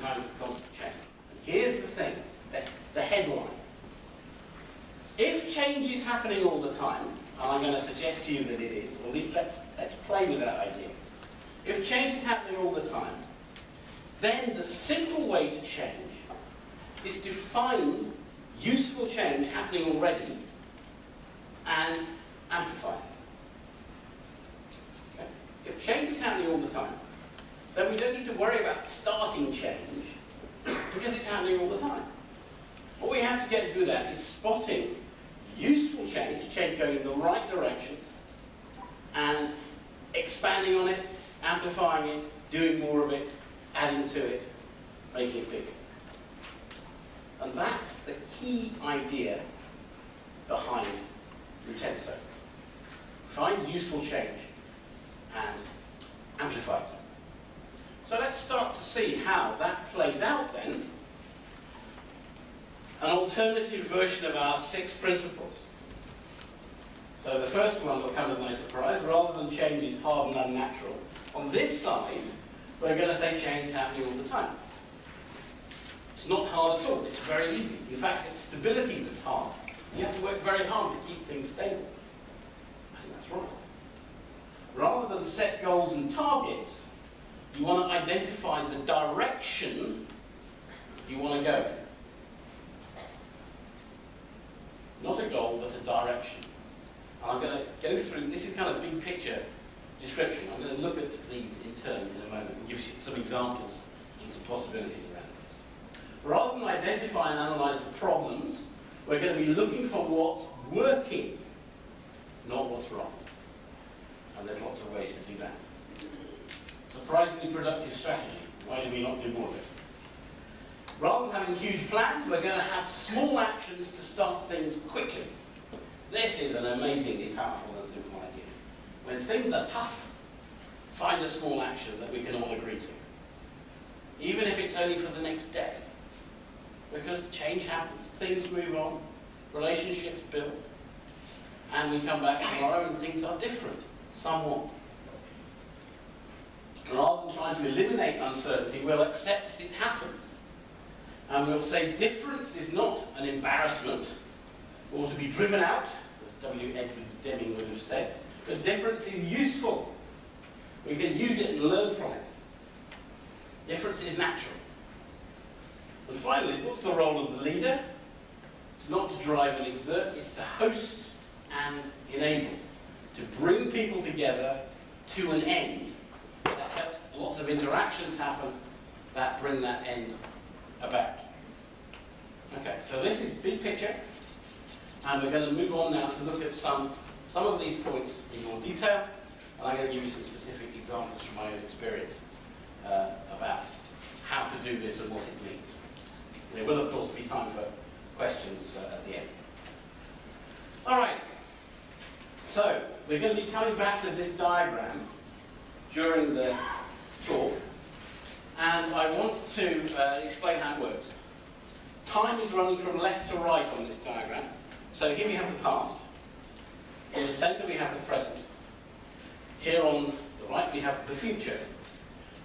times of constant change. And here's the thing, the headline. If change is happening all the time, and I'm going to suggest to you that it is, or at least let's play with that idea. If change is happening all the time, then the simple way to change is to find useful change happening already and amplify it. Okay? If change is happening all the time, then we don't need to worry about starting change because it's happening all the time. What we have to get good at is spotting useful change, change going in the right direction, and expanding on it, amplifying it, doing more of it, adding to it, making it bigger. And that's the key idea behind Rutenso. Find useful change and amplify it. So let's start to see how that plays out then. An alternative version of our 6 principles. So the first one will come as no surprise. Rather than change is hard and unnatural, on this side, we're going to say change is happening all the time. It's not hard at all. It's very easy. In fact, it's stability that's hard. You have to work very hard to keep things stable. I think that's right. Rather than set goals and targets, you want to identify the direction you want to go in. Not a goal, but a direction. And I'm going to go through, this is kind of big picture description. I'm going to look at these in turn in a moment and give you some examples and some possibilities around this. Rather than identify and analyze the problems, we're going to be looking for what's working, not what's wrong. And there's lots of ways to do that. Surprisingly productive strategy. Why do we not do more of it? Rather than having huge plans, we're going to have small actions to start things quickly. This is an amazingly powerful and simple idea. When things are tough, find a small action that we can all agree to. Even if it's only for the next day. Because change happens, things move on, relationships build, and we come back tomorrow and things are different, somewhat. Rather than trying to eliminate uncertainty, we'll accept it happens. And we'll say difference is not an embarrassment or to be driven out, as W. Edwards Deming would have said, but difference is useful. We can use it and learn from it. Difference is natural. And finally, what's the role of the leader? It's not to drive and exert, it's to host and enable, to bring people together to an end that helps lots of interactions happen that bring that end about. Okay, so this is big picture, and we're going to move on now to look at some of these points in more detail, and I'm going to give you some specific examples from my own experience about how to do this and what it means. There will, of course, be time for questions at the end. All right, so we're going to be coming back to this diagram during the talk, and I want to explain how it works. Time is running from left to right on this diagram. So here we have the past. In the centre we have the present. Here on the right we have the future.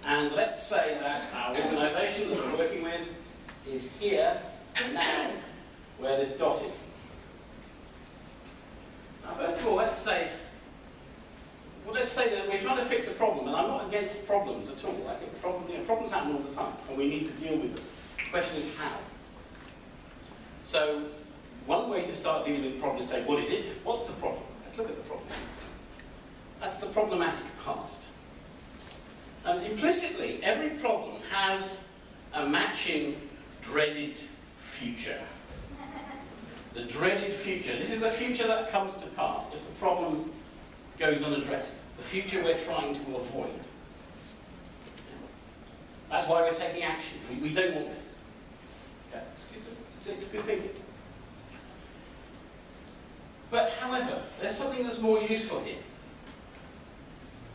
And let's say that our organisation that we're working with is here, now, where this dot is. Now first of all, let's say that we're trying to fix a problem, and I'm not against problems at all. I think problems happen all the time, and we need to deal with them. The question is how. So one way to start dealing with the problem is say, what is it? What's the problem? Let's look at the problem. That's the problematic past. And implicitly, every problem has a matching dreaded future. The dreaded future. This is the future that comes to pass if the problem goes unaddressed. The future we're trying to avoid. That's why we're taking action. We don't want this. Okay, it's good thinking. But however, there's something that's more useful here,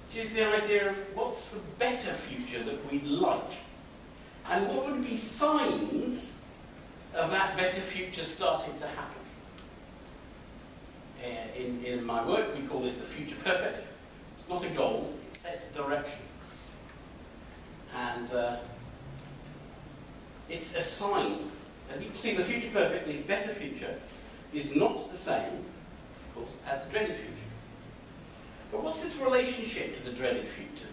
which is the idea of what's the better future that we'd like, and what would be signs of that better future starting to happen. In my work, we call this the future perfect. It's not a goal, it sets a direction. And It's a sign that you can see the future perfectly, better future, is not the same, of course, as the dreaded future. But what's its relationship to the dreaded future?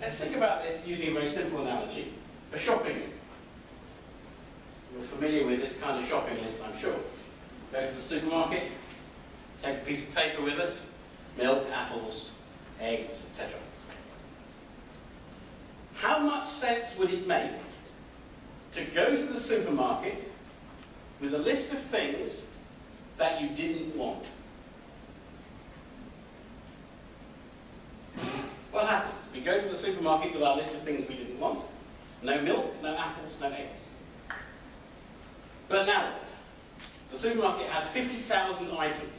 Let's think about this using a very simple analogy, a shopping list. You're familiar with this kind of shopping list, I'm sure. Go to the supermarket, take a piece of paper with us, milk, apples, eggs, etc. How much sense would it make to go to the supermarket with a list of things that you didn't want? What happens? We go to the supermarket with our list of things we didn't want. No milk, no apples, no eggs. But now, the supermarket has 50,000 items.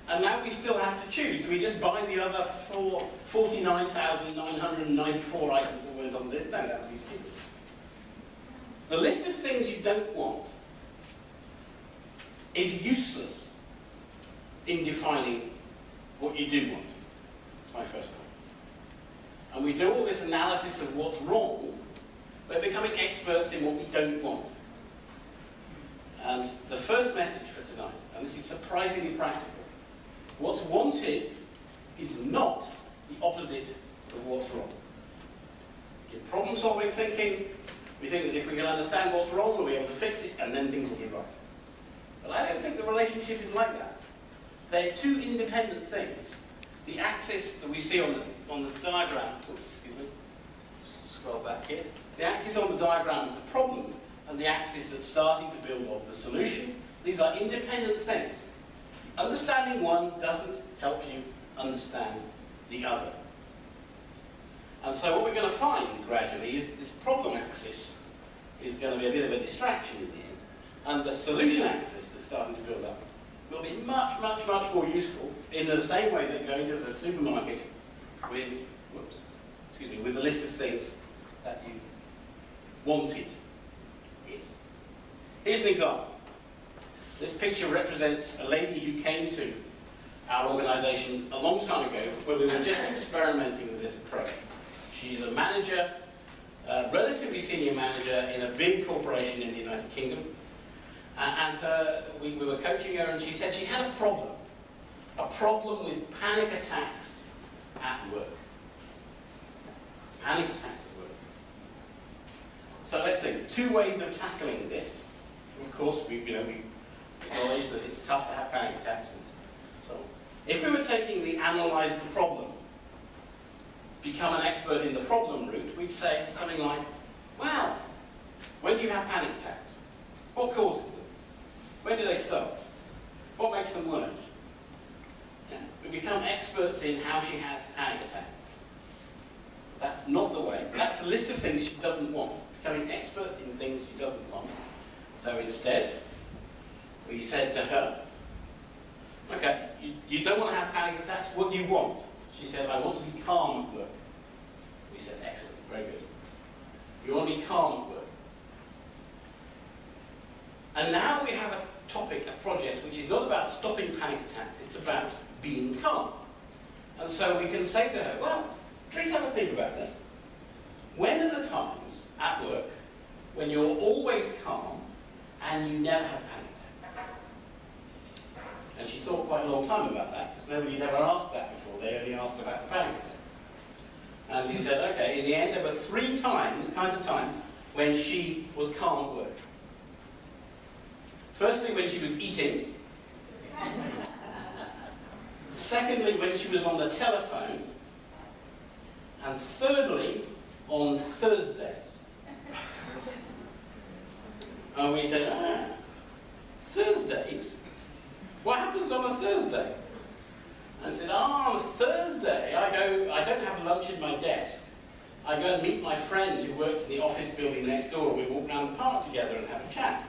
And now we still have to choose. Do we just buy the other 49,994 items that weren't on the list? No, that would be stupid. The list of things you don't want is useless in defining what you do want. That's my first point. And we do all this analysis of what's wrong, we're becoming experts in what we don't want. And the first message for tonight, and this is surprisingly practical, what's wanted is not the opposite of what's wrong. In problem-solving thinking, we think that if we can understand what's wrong, we'll be able to fix it, and then things will be right. But I don't think the relationship is like that. They're two independent things. The axis that we see on the diagram, oops, excuse me, scroll back here. The axis on the diagram of the problem and the axis that's starting to build of the solution, these are independent things. Understanding one doesn't help you understand the other. And so what we're going to find gradually is this problem axis is going to be a bit of a distraction in the end. And the solution axis that's starting to build up will be much, much, much more useful in the same way that going to the supermarket with, with a list of things that you wanted is. Here's an example. This picture represents a lady who came to our organisation a long time ago when we were just experimenting with this approach. She's a manager, a relatively senior manager in a big corporation in the United Kingdom. We were coaching her, and she said she had a problem with panic attacks at work. Panic attacks at work. So let's think, two ways of tackling this. Of course, we acknowledge that it's tough to have panic attacks and so on. If we were taking the analyse the problem, become an expert in the problem route, we'd say something like, wow, when do you have panic attacks? What causes them? When do they start? What makes them worse? Yeah. We become experts in how she has panic attacks. That's not the way. That's a list of things she doesn't want. Becoming expert in things she doesn't want. So instead, we said to her, okay, you don't want to have panic attacks, what do you want? She said, I want to be calm at work. We said, excellent, very good. You want to be calm at work. And now we have a topic, a project, which is not about stopping panic attacks, it's about being calm. And so we can say to her, well, please have a think about this. When are the times at work when you're always calm and you never have panic attacks? And she thought quite a long time about that, because nobody had ever asked that before. They only asked about the panic attack. And she said, okay, in the end there were 3 kinds of time when she was calm at work. Firstly, when she was eating. Secondly, when she was on the telephone. And thirdly, on Thursdays. And we said, Thursdays? What happens on a Thursday? And said, on Thursday, I don't have lunch in my desk. I go and meet my friend who works in the office building next door, and we walk down the park together and have a chat.